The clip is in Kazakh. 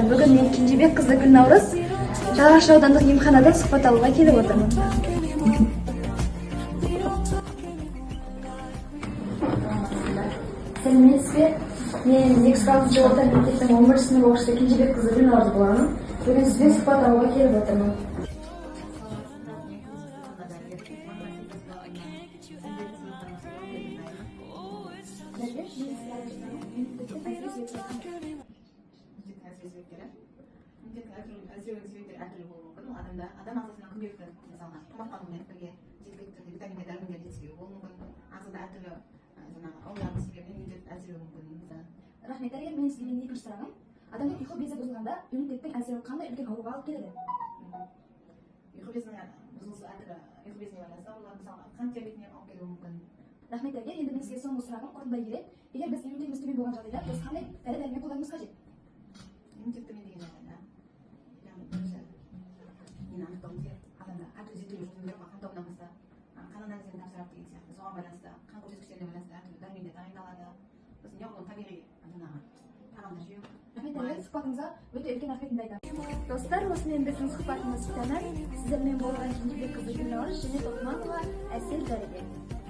Бүгін мен Кенжебек қызы Гүлнаурыз Жалағаш аудандық емханадан сұхбат алуға келіп отырмын. Сәлеметсіз бе? Мен 206 орта мектептің 11 сынып оқушысы Кенжебек қызы Гүлнаурыз боламын. Бүгін сізбен сұхбат алуға келіп отырмын. адам ағзасына күнделікті мысалға тамақтанумен бірге жеткілікті витаминдер дәрумендер жетіспеуі болуы мүмкін, ағзада әртүрлі жаңағы аурулардың себебінен иммунитет әлсіреуі мүмкін. Рахмет, дәрігер, менің сізге екінші сұрағым, адамның ұйқы безі бұзылғанда иммунитеттің әлсіреуі қандай үлкен ауруға алып келеді? Ұйқы безінің бұзылысы әртүрлі ұйқы безіне байланысты аурулар, мысалға қант диабетіне алып келуі мүмкін. Рахмет, дәрігер, енді мен сізге соңғы сұрағым қорытындылай келеді. Егер біз иммунитетіміз төмен болған жағдайда, біз қандай дәрі-дәрмек қолдануымыз қажет? Иммунитет төмен деген жағдайда, яғни бірінші нені анықтауымыз керек. Адамда әртүрлі зерттеулер жүргізіліп жатыр, қан тобынан бастап, қан анализін тапсырады деген сияқты. Соған байланысты қан көрсеткіштеріне байланысты әртүрлі дәрумендер тағайындалады. Сосын неғұрлым табиғи жаңағы тағамдар жеу. Рахмет, дәрігер, сұхбатыңызға өте үлкен рахметімді айтамын. Достар, осымен біздің сұхбатымыз тәмам. Сіздермен болған Кенжебек қызы Гүлнаурыз және Тоқманова Әсел дәрігер.